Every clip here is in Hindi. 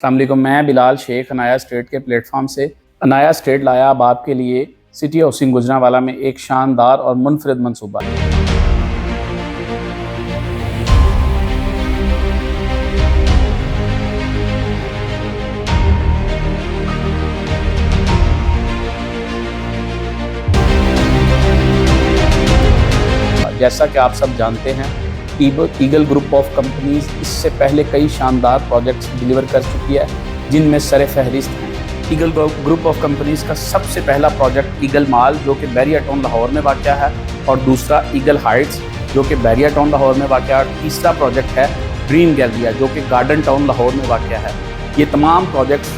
अस्सलाम वालेकुम, मैं बिलाल शेख अनाया स्टेट के प्लेटफॉर्म से। अनाया स्टेट लाया अब आपके लिए सिटी हाउसिंग गुजरांवाला में एक शानदार और मुनफरिद मनसूबा है। जैसा कि आप सब जानते हैं, ईगल ग्रुप ऑफ कंपनीज इससे पहले कई शानदार प्रोजेक्ट्स डिलीवर कर चुकी है, जिनमें सर फहरिस्त हैं। ईगल ग्रुप ऑफ कंपनीज का सबसे पहला प्रोजेक्ट ईगल मॉल जो कि बैरिया टाउन लाहौर में वाक़या है, और दूसरा ईगल हाइट्स जो कि बैरिया टाउन लाहौर में वाक़या है, और तीसरा प्रोजेक्ट है ड्रीम गैलरिया जो कि गार्डन टाउन लाहौर में वाक़या है। ये तमाम प्रोजेक्ट्स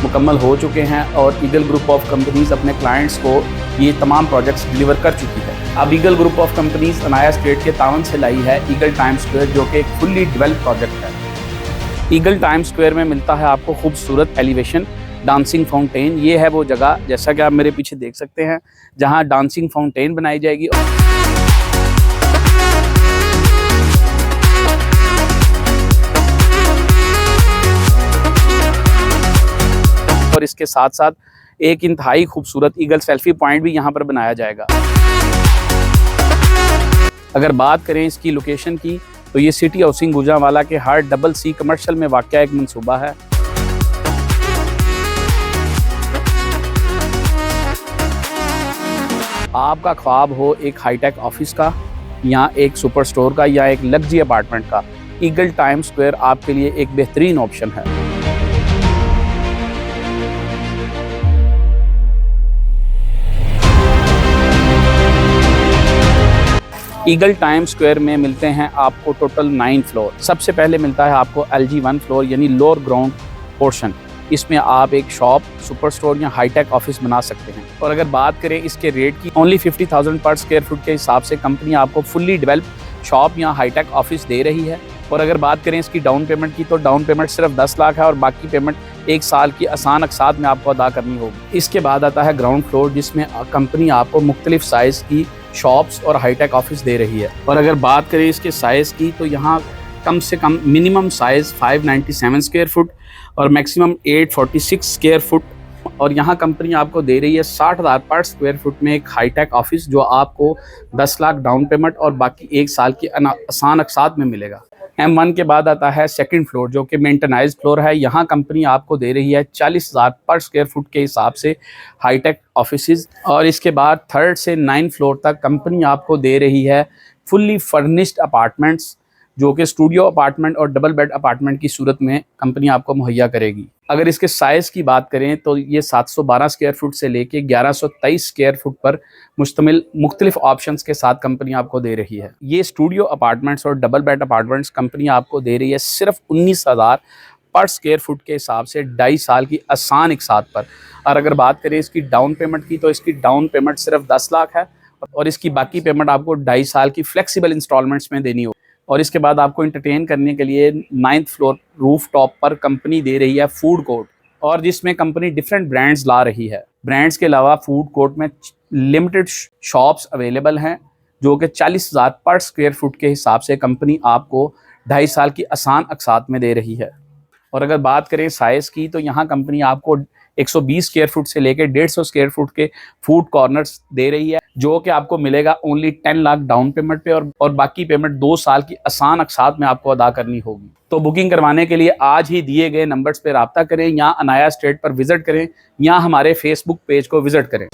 मुकम्मल हो चुके हैं और ईगल ग्रुप ऑफ कंपनीज अपने क्लाइंट्स को ये तमाम प्रोजेक्ट्स डिलीवर कर चुकी है। अब eagle group of companies Anaya state के तावन से लाई है ईगल टाइम स्क्वायर जो कि एक फुल्ली डेवलप प्रोजेक्ट है। ईगल टाइम स्क्वायर में मिलता है आपको खूबसूरत एलिवेशन, डांसिंग फाउंटेन। ये है वो जगह, जैसा कि आप मेरे पीछे देख सकते हैं, जहां डांसिंग फाउंटेन बनाई जाएगी और इसके साथ साथ एक इंतहाई खूबसूरत ईगल सेल्फी पॉइंट भी यहाँ पर बनाया जाएगा। अगर बात करें इसकी लोकेशन की, तो ये सिटी हाउसिंग गुजरांवाला के हार्ट डबल सी कमर्शियल में वाक़या एक मंसूबा है। आपका ख्वाब हो एक हाईटेक ऑफिस का, या एक सुपर स्टोर का, या एक लग्जरी अपार्टमेंट का, ईगल टाइम स्क्वायर आपके लिए एक बेहतरीन ऑप्शन है। ईगल टाइम स्क्वायर में मिलते हैं आपको टोटल 9 फ्लोर। सबसे पहले मिलता है आपको LG1 फ्लोर यानी लोअर ग्राउंड पोर्शन। इसमें आप एक शॉप, सुपर स्टोर या हाईटेक ऑफिस बना सकते हैं। और अगर बात करें इसके रेट की, ओनली 50,000 पर स्क्वायर फुट के हिसाब से कंपनी आपको फुल्ली डेवलप शॉप या हाईटेक ऑफिस दे रही है। और अगर बात करें इसकी डाउन पेमेंट की, तो डाउन पेमेंट सिर्फ 10 लाख है और बाकी पेमेंट 1 साल की आसान अक़सात में आपको अदा करनी होगी। इसके बाद आता है ग्राउंड फ्लोर, जिसमें कंपनी आपको मुख्तलिफ साइज़ की शॉप्स और हाईटेक ऑफिस दे रही है। और अगर बात करें इसके साइज़ की, तो यहाँ कम से कम मिनिमम साइज़ 597 स्क्वायर फुट और मैक्सिमम 846 स्क्वायर फुट, और यहाँ कंपनी आपको दे रही है 60,000 पर स्क्वायर फुट में एक हाईटेक ऑफिस, जो आपको 10 लाख डाउन पेमेंट और बाकी 1 साल की आसान अक़सात में मिलेगा। M1 के बाद आता है सेकंड फ्लोर जो कि मेंटेनाइज फ्लोर है। यहाँ कंपनी आपको दे रही है 40,000 पर स्क्वायर फुट के हिसाब से हाईटेक ऑफिसेज, और इसके बाद थर्ड से 9 फ्लोर तक कंपनी आपको दे रही है फुल्ली फर्निश्ड अपार्टमेंट्स, जो कि स्टूडियो अपार्टमेंट और डबल बेड अपार्टमेंट की सूरत में कंपनी आपको मुहैया करेगी। अगर इसके साइज़ की बात करें, तो ये 712 स्क्वायर फुट से लेके 1123 स्क्वायर फुट पर मुश्तमिल मुख्तलिफ ऑप्शंस के साथ कंपनी आपको दे रही है। ये स्टूडियो अपार्टमेंट्स और डबल बेड अपार्टमेंट्स कंपनी आपको दे रही है सिर्फ 19,000 पर स्क्वायर फुट के हिसाब से 2.5 साल की आसान अक़सात पर। और अगर बात करें इसकी डाउन पेमेंट की, तो इसकी डाउन पेमेंट सिर्फ 10 लाख है और इसकी बाकी पेमेंट आपको 2.5 साल की फ्लेक्सिबल इंस्टॉलमेंट्स में देनी होगी। और इसके बाद आपको एंटरटेन करने के लिए 9th फ्लोर रूफ टॉप पर कंपनी दे रही है फूड कोर्ट, और जिसमें कंपनी डिफरेंट ब्रांड्स ला रही है। ब्रांड्स के अलावा फूड कोर्ट में लिमिटेड शॉप्स अवेलेबल हैं, जो कि 40,000 पर स्क्वायर फुट के हिसाब से कंपनी आपको 2.5 साल की आसान अक़सात में दे रही है। और अगर बात करें साइज़ की, तो यहाँ कंपनी आपको 120 स्क्वायर फुट से लेकर 150 स्क्वायर फुट के फूड कॉर्नर्स दे रही है, जो कि आपको मिलेगा ओनली 10 लाख डाउन पेमेंट पे, और बाकी पेमेंट 2 साल की आसान अक़सात में आपको अदा करनी होगी। तो बुकिंग करवाने के लिए आज ही दिए गए नंबर्स पर रब्ता करें, या अनाया स्टेट पर विज़िट करें, या हमारे फेसबुक पेज को विज़िट करें।